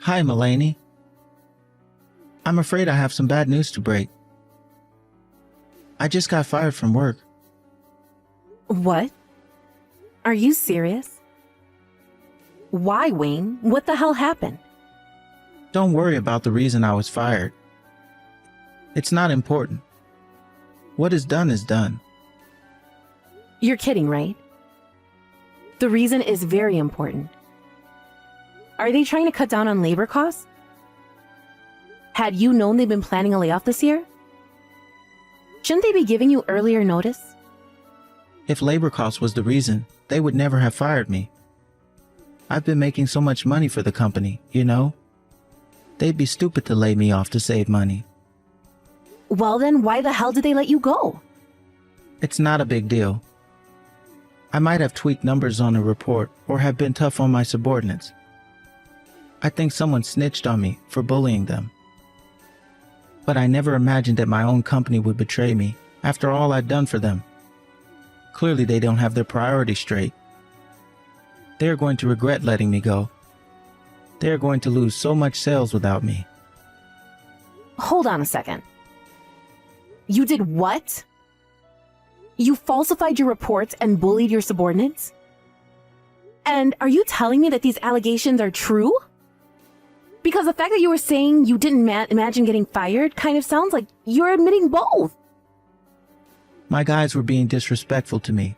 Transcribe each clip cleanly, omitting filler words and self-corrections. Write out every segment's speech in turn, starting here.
Hi, Mulaney. I'm afraid I have some bad news to break. I just got fired from work. What? Are you serious? Why, Wayne? What the hell happened? Don't worry about the reason I was fired. It's not important. What is done is done. You're kidding, right? The reason is very important. Are they trying to cut down on labor costs? Had you known they've been planning a layoff this year? Shouldn't they be giving you earlier notice? If labor cost was the reason, they would never have fired me. I've been making so much money for the company, you know? They'd be stupid to lay me off to save money. Well then, why the hell did they let you go? It's not a big deal. I might have tweaked numbers on a report or have been tough on my subordinates. I think someone snitched on me for bullying them. But I never imagined that my own company would betray me after all I'd done for them. Clearly they don't have their priorities straight. They are going to regret letting me go. They are going to lose so much sales without me. Hold on a second. You did what? You falsified your reports and bullied your subordinates? And are you telling me that these allegations are true? Because the fact that you were saying you didn't imagine getting fired kind of sounds like you're admitting both. My guys were being disrespectful to me.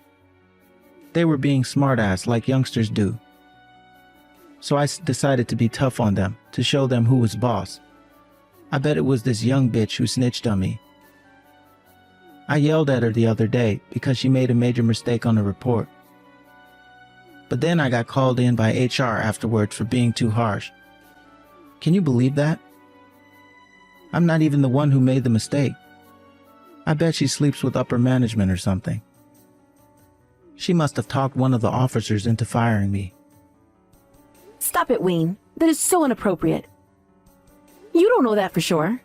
They were being smartass like youngsters do. So I decided to be tough on them, to show them who was boss. I bet it was this young bitch who snitched on me. I yelled at her the other day because she made a major mistake on the report. But then I got called in by HR afterwards for being too harsh. Can you believe that? I'm not even the one who made the mistake. I bet she sleeps with upper management or something. She must have talked one of the officers into firing me. Stop it, Wayne. That is so inappropriate. You don't know that for sure.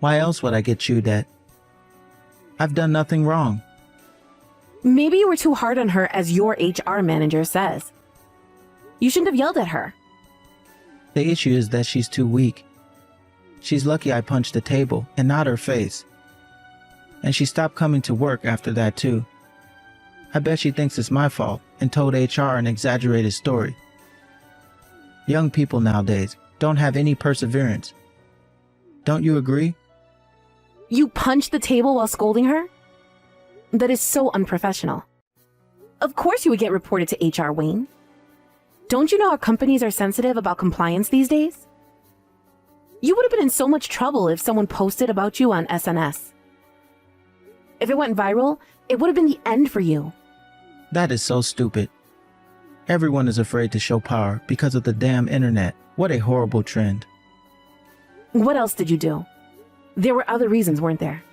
Why else would I get chewed at? I've done nothing wrong. Maybe you were too hard on her, as your HR manager says. You shouldn't have yelled at her. The issue is that she's too weak. She's lucky I punched the table and not her face. And she stopped coming to work after that too. I bet she thinks it's my fault and told HR an exaggerated story. Young people nowadays don't have any perseverance. Don't you agree? You punched the table while scolding her? That is so unprofessional. Of course you would get reported to HR, Wayne. Don't you know how companies are sensitive about compliance these days? You would have been in so much trouble if someone posted about you on SNS. If it went viral, it would have been the end for you. That is so stupid. Everyone is afraid to show power because of the damn internet. What a horrible trend. What else did you do? There were other reasons, weren't there?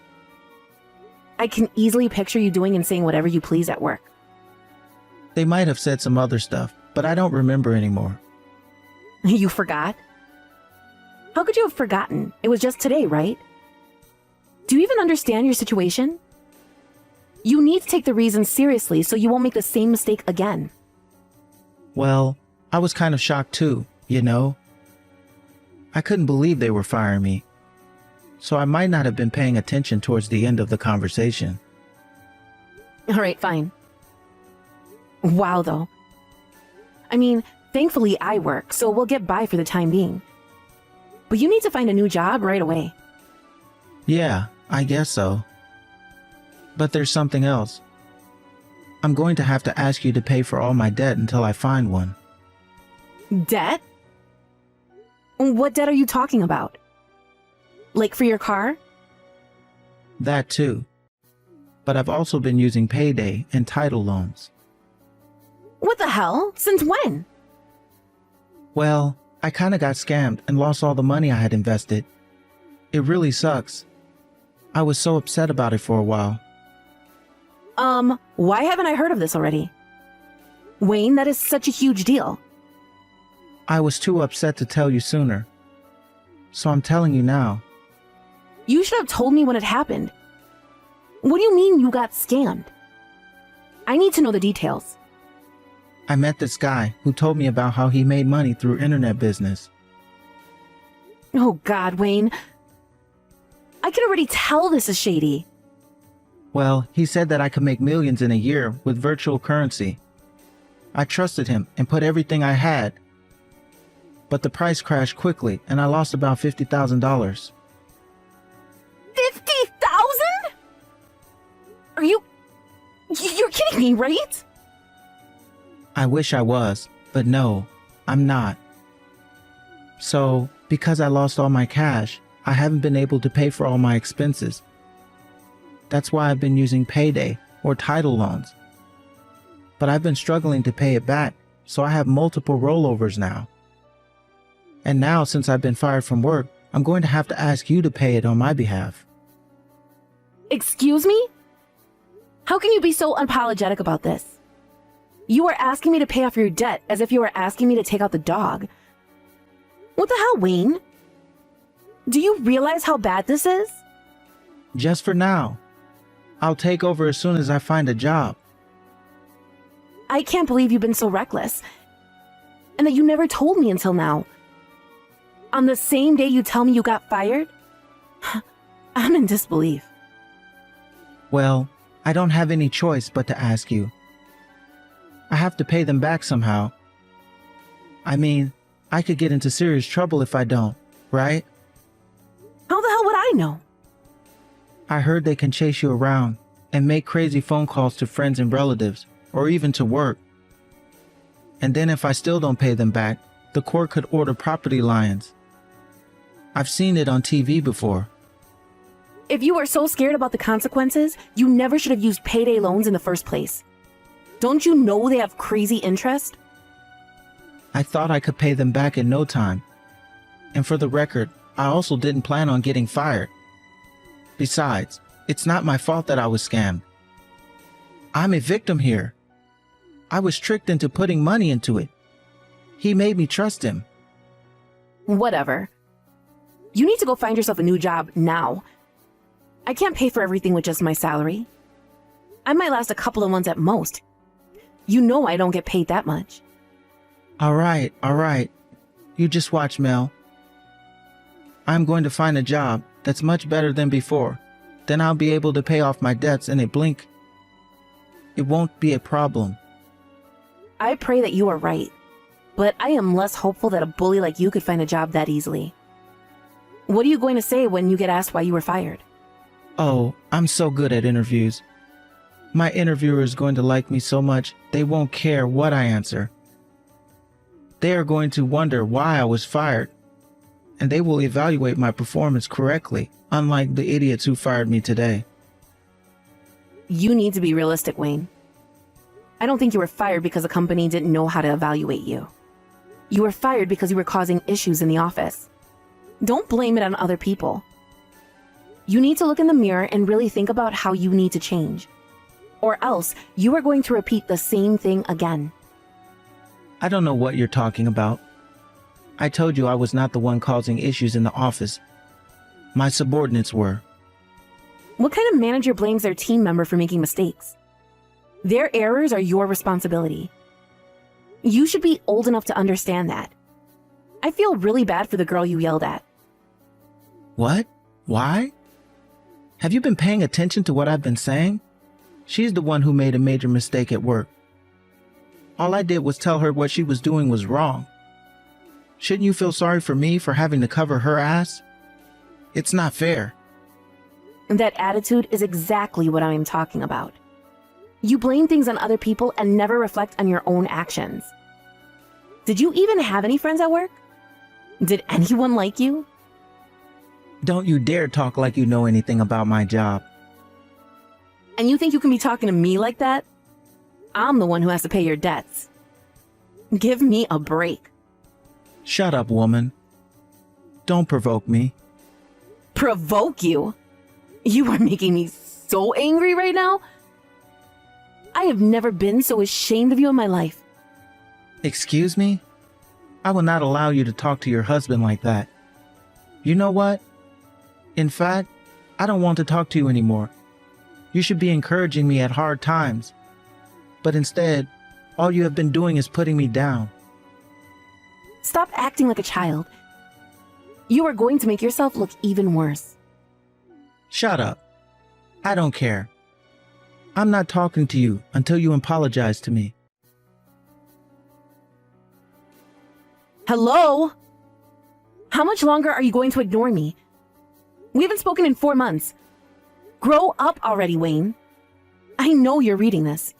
I can easily picture you doing and saying whatever you please at work. They might have said some other stuff, but I don't remember anymore. You forgot? How could you have forgotten? It was just today, right? Do you even understand your situation? You need to take the reasons seriously so you won't make the same mistake again. Well, I was kind of shocked too, you know? I couldn't believe they were firing me. So I might not have been paying attention towards the end of the conversation. All right, fine. Wow, though. I mean, thankfully I work, so we'll get by for the time being. But you need to find a new job right away. Yeah, I guess so. But there's something else. I'm going to have to ask you to pay for all my debt until I find one. Debt? What debt are you talking about? Like for your car? That too. But I've also been using payday and title loans. What the hell? Since when? Well, I kinda got scammed and lost all the money I had invested. It really sucks. I was so upset about it for a while. Why haven't I heard of this already? Wayne, that is such a huge deal. I was too upset to tell you sooner. So I'm telling you now. You should have told me when it happened. What do you mean you got scammed? I need to know the details. I met this guy who told me about how he made money through internet business. Oh God, Wayne. I can already tell this is shady. Well, he said that I could make millions in a year with virtual currency. I trusted him and put everything I had. But the price crashed quickly and I lost about $50,000. 50,000? Are you're kidding me, right? I wish I was, but no, I'm not. So, because I lost all my cash, I haven't been able to pay for all my expenses. That's why I've been using payday or title loans. But I've been struggling to pay it back, so I have multiple rollovers now. And now, since I've been fired from work, I'm going to have to ask you to pay it on my behalf. Excuse me? How can you be so unapologetic about this? You are asking me to pay off your debt as if you were asking me to take out the dog. What the hell, Wayne? Do you realize how bad this is? Just for now. I'll take over as soon as I find a job. I can't believe you've been so reckless. And that you never told me until now. On the same day you tell me you got fired? I'm in disbelief. Well, I don't have any choice but to ask you. I have to pay them back somehow. I mean, I could get into serious trouble if I don't, right? How the hell would I know? I heard they can chase you around and make crazy phone calls to friends and relatives, or even to work. And then if I still don't pay them back, the court could order property liens. I've seen it on TV before. If you are so scared about the consequences, you never should have used payday loans in the first place. Don't you know they have crazy interest? I thought I could pay them back in no time. And for the record, I also didn't plan on getting fired. Besides, it's not my fault that I was scammed. I'm a victim here. I was tricked into putting money into it. He made me trust him. Whatever. You need to go find yourself a new job now. I can't pay for everything with just my salary. I might last a couple of months at most. You know I don't get paid that much. All right. You just watch, Mel. I'm going to find a job that's much better than before. Then I'll be able to pay off my debts in a blink. It won't be a problem. I pray that you are right, but I am less hopeful that a bully like you could find a job that easily. What are you going to say when you get asked why you were fired? Oh, I'm so good at interviews. My interviewer is going to like me so much, they won't care what I answer. They are going to wonder why I was fired, and they will evaluate my performance correctly, unlike the idiots who fired me today. You need to be realistic, Wayne. I don't think you were fired because the company didn't know how to evaluate you. You were fired because you were causing issues in the office. Don't blame it on other people. You need to look in the mirror and really think about how you need to change. Or else, you are going to repeat the same thing again. I don't know what you're talking about. I told you I was not the one causing issues in the office. My subordinates were. What kind of manager blames their team member for making mistakes? Their errors are your responsibility. You should be old enough to understand that. I feel really bad for the girl you yelled at. What? Why? Have you been paying attention to what I've been saying? She's the one who made a major mistake at work. All I did was tell her what she was doing was wrong. Shouldn't you feel sorry for me for having to cover her ass? It's not fair. That attitude is exactly what I am talking about. You blame things on other people and never reflect on your own actions. Did you even have any friends at work? Did anyone like you? Don't you dare talk like you know anything about my job. And you think you can be talking to me like that? I'm the one who has to pay your debts. Give me a break. Shut up, woman. Don't provoke me. Provoke you? You are making me so angry right now. I have never been so ashamed of you in my life. Excuse me? I will not allow you to talk to your husband like that. You know what? In fact, I don't want to talk to you anymore. You should be encouraging me at hard times. But instead, All you have been doing is putting me down. Stop acting like a child. You are going to make yourself look even worse. Shut up. I don't care. I'm not talking to you until you apologize to me. Hello? How much longer are you going to ignore me? We haven't spoken in 4 months. Grow up already, Wayne. I know you're reading this.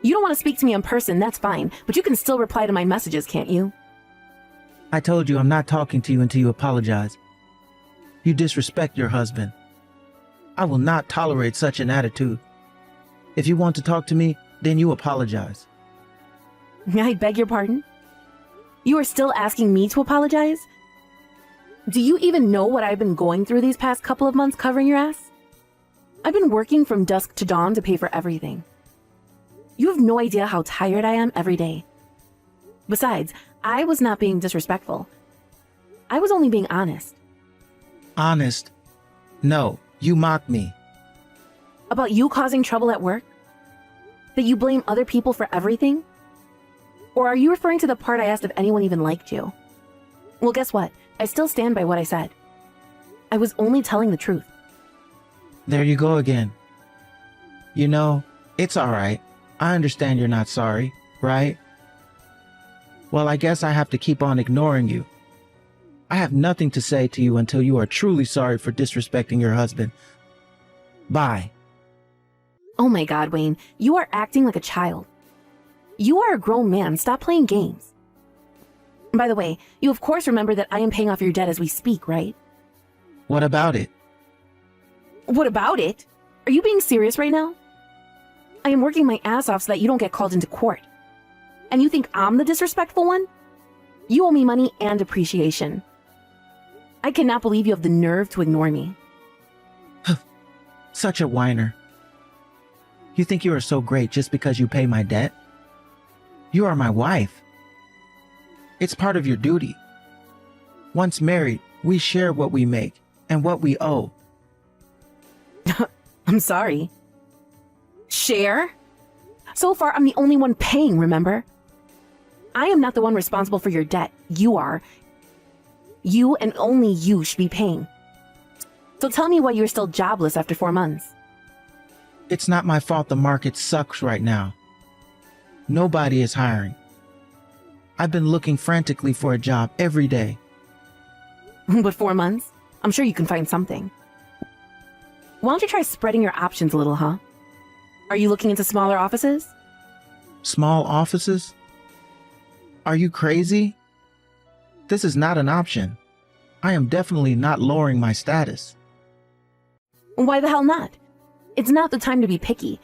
You don't want to speak to me in person, that's fine, but you can still reply to my messages, can't you? I told you I'm not talking to you until you apologize. You disrespect your husband. I will not tolerate such an attitude. If you want to talk to me, then you apologize. I beg your pardon? You are still asking me to apologize? Do you even know what I've been going through these past couple of months covering your ass? I've been working from dusk to dawn to pay for everything. You have no idea how tired I am every day. Besides, I was not being disrespectful. I was only being honest. Honest? No, you mocked me. About you causing trouble at work? That you blame other people for everything? Or are you referring to the part I asked if anyone even liked you? Well, guess what? I still stand by what I said. I was only telling the truth. There you go again. You know, it's alright. I understand you're not sorry, right? Well, I guess I have to keep on ignoring you. I have nothing to say to you until you are truly sorry for disrespecting your husband. Bye. Oh my God, Wayne, you are acting like a child. You are a grown man. Stop playing games. By the way, you of course remember that I am paying off your debt as we speak, right? What about it? What about it? Are you being serious right now? I am working my ass off so that you don't get called into court. And you think I'm the disrespectful one? You owe me money and appreciation. I cannot believe you have the nerve to ignore me. Such a whiner. You think you are so great just because you pay my debt? You are my wife. It's part of your duty. Once married, we share what we make and what we owe. I'm sorry. Share? So far, I'm the only one paying, remember? I am not the one responsible for your debt. You are. You and only you should be paying. So tell me why you're still jobless after 4 months. It's not my fault the market sucks right now. Nobody is hiring. I've been looking frantically for a job every day. But 4 months? I'm sure you can find something. Why don't you try spreading your options a little, huh? Are you looking into smaller offices? Small offices? Are you crazy? This is not an option. I am definitely not lowering my status. Why the hell not? It's not the time to be picky.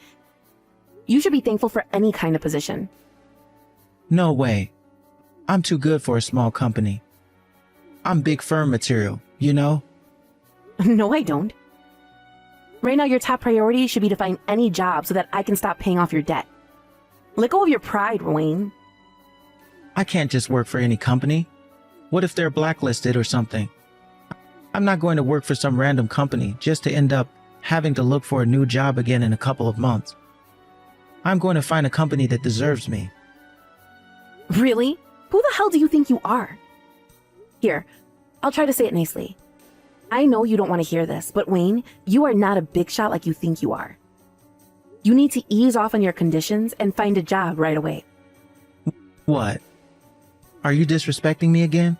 You should be thankful for any kind of position. No way. I'm too good for a small company. I'm big firm material, you know? No, I don't. Right now, your top priority should be to find any job so that I can stop paying off your debt. Let go of your pride, Wayne. I can't just work for any company. What if they're blacklisted or something? I'm not going to work for some random company just to end up having to look for a new job again in a couple of months. I'm going to find a company that deserves me. Really? Who the hell do you think you are? Here, I'll try to say it nicely. I know you don't want to hear this, but Wayne, you are not a big shot like you think you are. You need to ease off on your conditions and find a job right away. What? Are you disrespecting me again?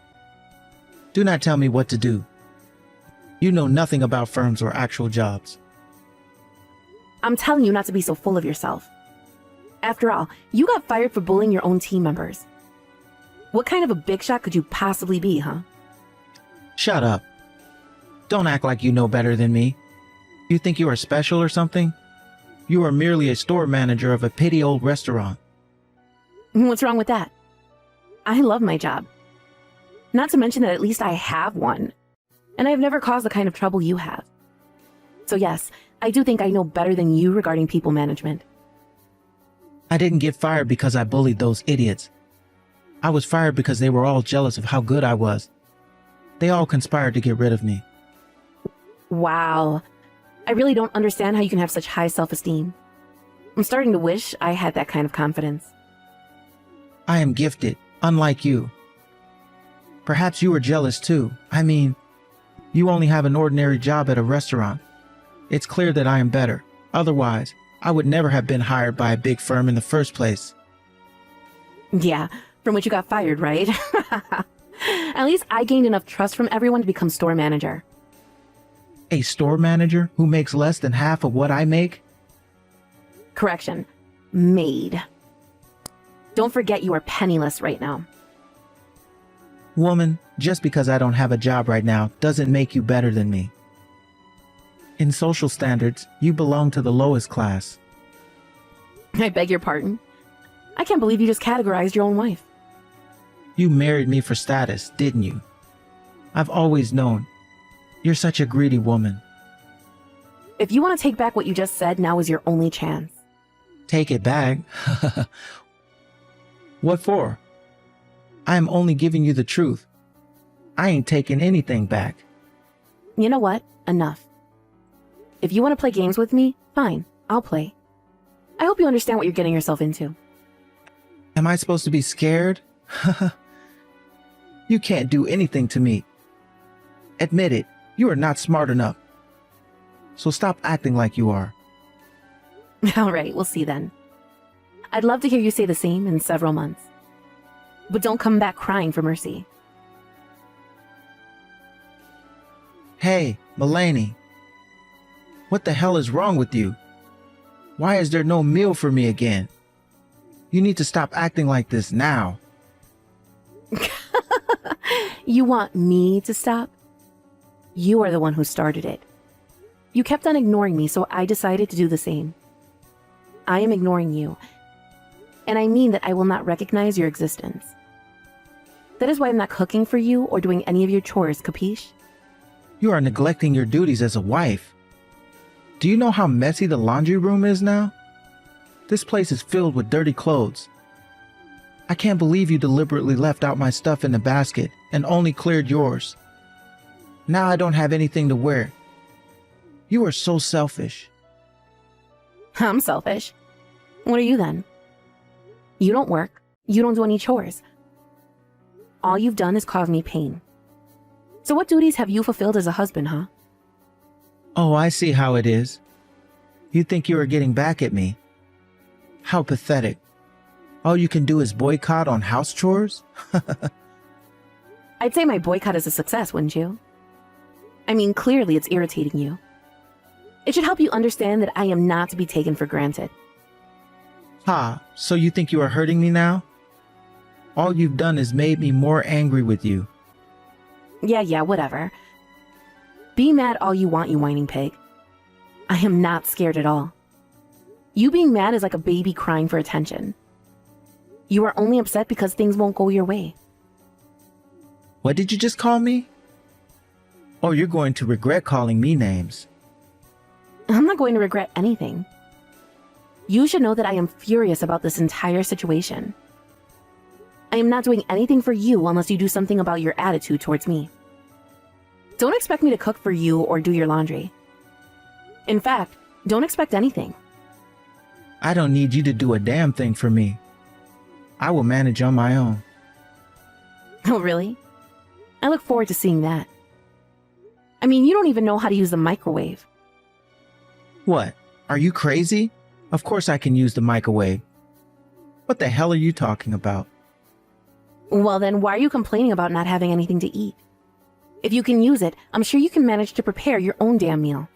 Do not tell me what to do. You know nothing about firms or actual jobs. I'm telling you not to be so full of yourself. After all, you got fired for bullying your own team members. What kind of a big shot could you possibly be, huh? Shut up. Don't act like you know better than me. You think you are special or something? You are merely a store manager of a petty old restaurant. What's wrong with that? I love my job. Not to mention that at least I have one. And I've never caused the kind of trouble you have. So yes, I do think I know better than you regarding people management. I didn't get fired because I bullied those idiots. I was fired because they were all jealous of how good I was. They all conspired to get rid of me. Wow. I really don't understand how you can have such high self-esteem. I'm starting to wish I had that kind of confidence. I am gifted, unlike you. Perhaps you are jealous too. I mean, you only have an ordinary job at a restaurant. It's clear that I am better. Otherwise, I would never have been hired by a big firm in the first place. Yeah, from which you got fired, right? At least I gained enough trust from everyone to become store manager. A store manager who makes less than half of what I make? Correction, maid. Don't forget you are penniless right now. Woman, just because I don't have a job right now doesn't make you better than me. In social standards, you belong to the lowest class. I beg your pardon. I can't believe you just categorized your own wife. You married me for status, didn't you? I've always known. You're such a greedy woman. If you want to take back what you just said, now is your only chance. Take it back? What for? I am only giving you the truth. I ain't taking anything back. You know what? Enough. If you want to play games with me, fine, I'll play. I hope you understand what you're getting yourself into. Am I supposed to be scared? You can't do anything to me. Admit it, you are not smart enough. So stop acting like you are. All right, we'll see then. I'd love to hear you say the same in several months. But don't come back crying for mercy. Hey, Mulaney. What the hell is wrong with you? Why is there no meal for me again? You need to stop acting like this now. You want me to stop? You are the one who started it. You kept on ignoring me, so I decided to do the same. I am ignoring you. And I mean that I will not recognize your existence. That is why I'm not cooking for you or doing any of your chores, capiche? You are neglecting your duties as a wife. Do you know how messy the laundry room is now? This place is filled with dirty clothes. I can't believe you deliberately left out my stuff in the basket and only cleared yours. Now I don't have anything to wear. You are so selfish. I'm selfish. What are you then? You don't work. You don't do any chores. All you've done is cause me pain. So what duties have you fulfilled as a husband, huh? Oh, I see how it is. You think you are getting back at me. How pathetic. All you can do is boycott on house chores? I'd say my boycott is a success, wouldn't you? I mean, clearly it's irritating you. It should help you understand that I am not to be taken for granted. Ha, so you think you are hurting me now? All you've done is made me more angry with you. Yeah, whatever. Be mad all you want, you whining pig. I am not scared at all. You being mad is like a baby crying for attention. You are only upset because things won't go your way. What did you just call me? Oh, you're going to regret calling me names. I'm not going to regret anything. You should know that I am furious about this entire situation. I am not doing anything for you unless you do something about your attitude towards me. Don't expect me to cook for you or do your laundry. In fact, don't expect anything. I don't need you to do a damn thing for me. I will manage on my own. Oh, really? I look forward to seeing that. I mean, you don't even know how to use the microwave. What? Are you crazy? Of course I can use the microwave. What the hell are you talking about? Well then, why are you complaining about not having anything to eat? If you can use it, I'm sure you can manage to prepare your own damn meal.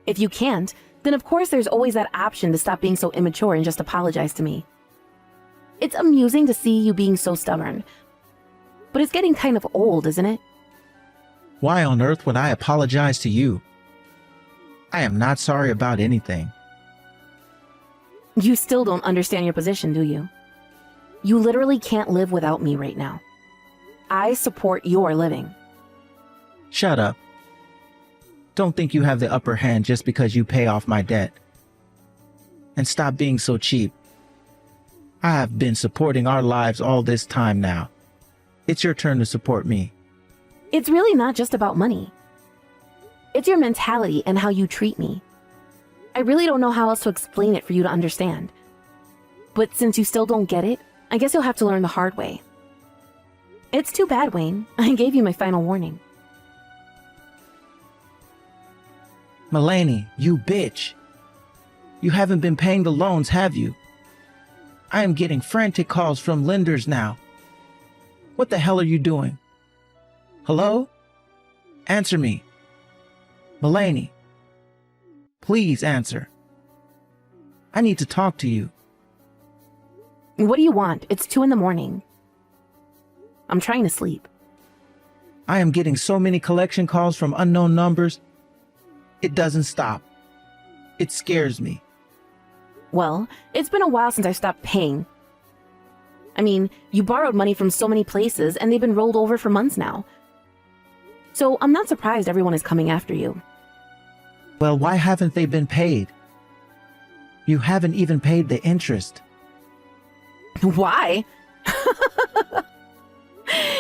If you can't, then of course there's always that option to stop being so immature and just apologize to me. It's amusing to see you being so stubborn. But it's getting kind of old, isn't it? Why on earth would I apologize to you? I am not sorry about anything. You still don't understand your position, do you? You literally can't live without me right now. I support your living. Shut up. Don't think you have the upper hand just because you pay off my debt. And stop being so cheap. I have been supporting our lives all this time now. It's your turn to support me. It's really not just about money. It's your mentality and how you treat me. I really don't know how else to explain it for you to understand. But since you still don't get it, I guess you'll have to learn the hard way. It's too bad, Wayne. I gave you my final warning. Mulaney, you bitch. You haven't been paying the loans, have you? I am getting frantic calls from lenders now. What the hell are you doing? Hello? Answer me. Mulaney. Please answer. I need to talk to you. What do you want? It's 2 a.m. I'm trying to sleep. I am getting so many collection calls from unknown numbers. It doesn't stop. It scares me. Well, it's been a while since I stopped paying. I mean, you borrowed money from so many places and they've been rolled over for months now. So I'm not surprised everyone is coming after you. Well, why haven't they been paid? You haven't even paid the interest. Why?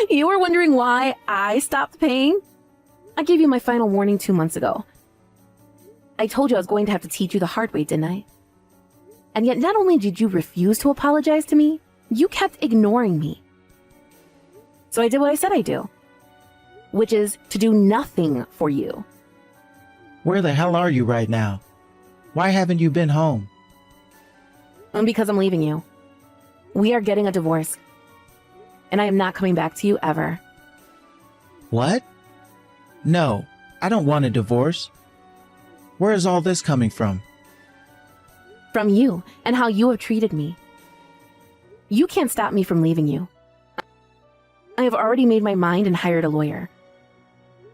You were wondering why I stopped paying? I gave you my final warning 2 months ago. I told you I was going to have to teach you the hard way, didn't I? And yet not only did you refuse to apologize to me, you kept ignoring me. So I did what I said I'd do, which is to do nothing for you. Where the hell are you right now? Why haven't you been home? Because I'm leaving you. We are getting a divorce. And I am not coming back to you ever. What? No, I don't want a divorce. Where is all this coming from? From you and how you have treated me. You can't stop me from leaving you. I have already made my mind and hired a lawyer.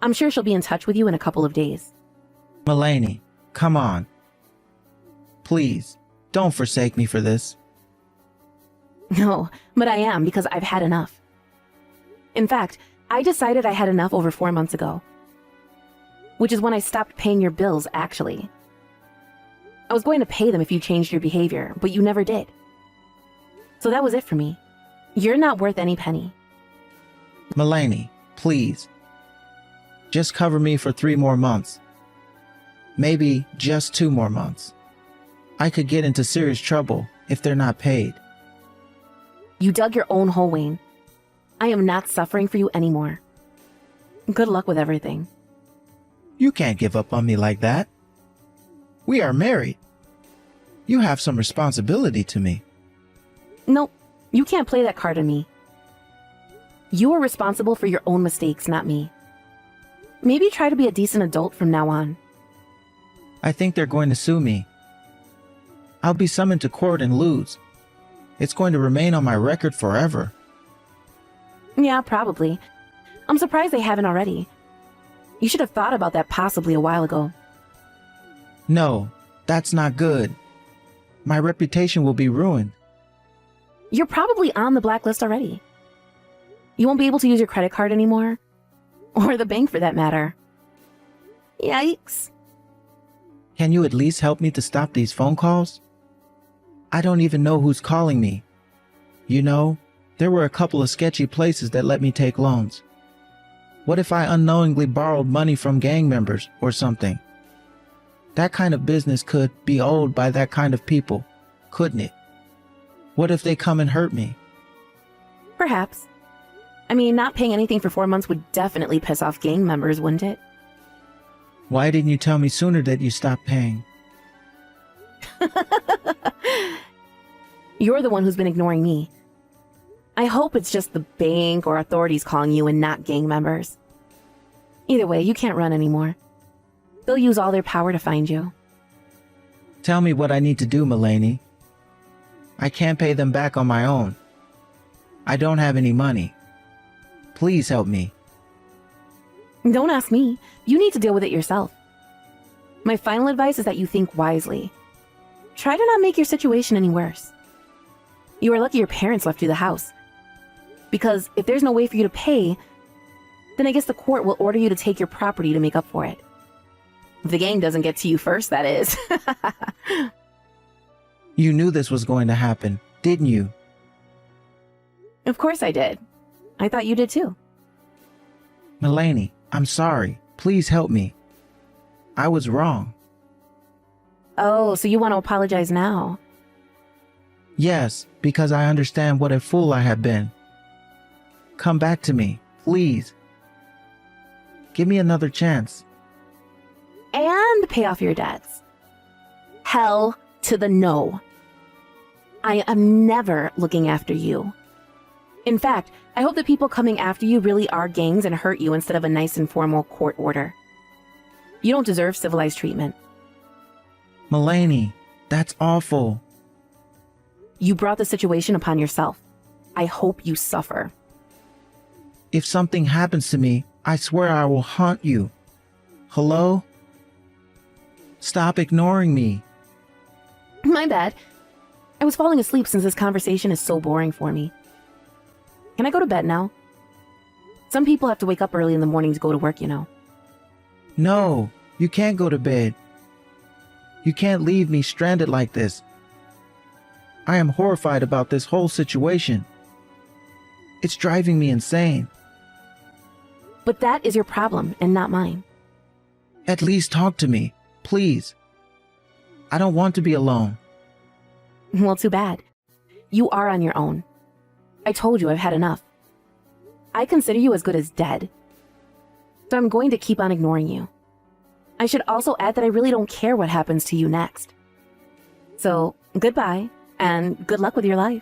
I'm sure she'll be in touch with you in a couple of days. Mulaney, come on. Please, don't forsake me for this. No, but I am because I've had enough. In fact, I decided I had enough over 4 months ago. Which is when I stopped paying your bills, actually. I was going to pay them if you changed your behavior, but you never did. So that was it for me. You're not worth any penny. Mulaney, please. Just cover me for 3 more months. Maybe just 2 more months. I could get into serious trouble if they're not paid. You dug your own hole, Wayne. I am not suffering for you anymore. Good luck with everything. You can't give up on me like that. We are married. You have some responsibility to me. Nope, you can't play that card on me. You are responsible for your own mistakes, not me. Maybe try to be a decent adult from now on. I think they're going to sue me. I'll be summoned to court and lose. It's going to remain on my record forever. Yeah, probably. I'm surprised they haven't already. You should have thought about that possibly a while ago. No, that's not good. My reputation will be ruined. You're probably on the blacklist already. You won't be able to use your credit card anymore. Or the bank for that matter. Yikes. Can you at least help me to stop these phone calls? I don't even know who's calling me. You know, there were a couple of sketchy places that let me take loans. What if I unknowingly borrowed money from gang members or something? That kind of business could be owned by that kind of people, couldn't it? What if they come and hurt me? Perhaps. I mean, not paying anything for 4 months would definitely piss off gang members, wouldn't it? Why didn't you tell me sooner that you stopped paying? You're the one who's been ignoring me. I hope it's just the bank or authorities calling you and not gang members. Either way, you can't run anymore. They'll use all their power to find you. Tell me what I need to do, Mulaney. I can't pay them back on my own. I don't have any money. Please help me. Don't ask me. You need to deal with it yourself. My final advice is that you think wisely. Try to not make your situation any worse. You are lucky your parents left you the house. Because if there's no way for you to pay, then I guess the court will order you to take your property to make up for it. If the gang doesn't get to you first, that is. You knew this was going to happen, didn't you? Of course I did. I thought you did too. Mulaney, I'm sorry. Please help me. I was wrong. Oh, so you want to apologize now? Yes, because I understand what a fool I have been. Come back to me, please. Give me another chance. And pay off your debts. Hell to the no. I am never looking after you. In fact, I hope the people coming after you really are gangs and hurt you instead of a nice and formal court order. You don't deserve civilized treatment. Mulaney, that's awful. You brought the situation upon yourself. I hope you suffer. If something happens to me, I swear I will haunt you. Hello? Stop ignoring me. My bad. I was falling asleep since this conversation is so boring for me. Can I go to bed now? Some people have to wake up early in the morning to go to work, you know. No, you can't go to bed. You can't leave me stranded like this. I am horrified about this whole situation. It's driving me insane. But that is your problem and not mine. At least talk to me, please. I don't want to be alone. Well, too bad. You are on your own. I told you I've had enough. I consider you as good as dead. So I'm going to keep on ignoring you. I should also add that I really don't care what happens to you next. So, goodbye, and good luck with your life.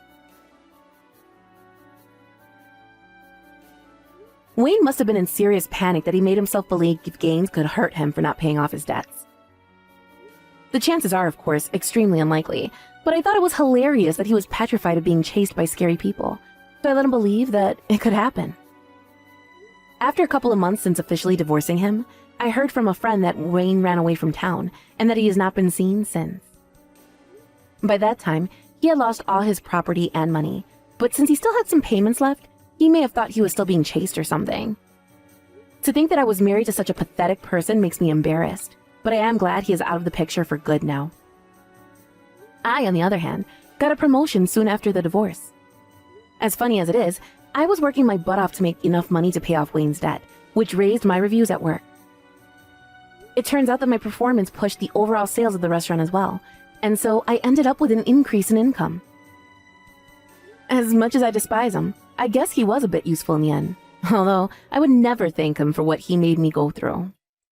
Wayne must have been in serious panic that he made himself believe Gaines could hurt him for not paying off his debts. The chances are, of course, extremely unlikely, but I thought it was hilarious that he was petrified of being chased by scary people, so I let him believe that it could happen. After a couple of months since officially divorcing him, I heard from a friend that Wayne ran away from town and that he has not been seen since. By that time, he had lost all his property and money, but since he still had some payments left, he may have thought he was still being chased or something. To think that I was married to such a pathetic person makes me embarrassed, but I am glad he is out of the picture for good now. I, on the other hand, got a promotion soon after the divorce. As funny as it is, I was working my butt off to make enough money to pay off Wayne's debt, which raised my reviews at work. It turns out that my performance pushed the overall sales of the restaurant as well, and so I ended up with an increase in income. As much as I despise him, I guess he was a bit useful in the end, although I would never thank him for what he made me go through.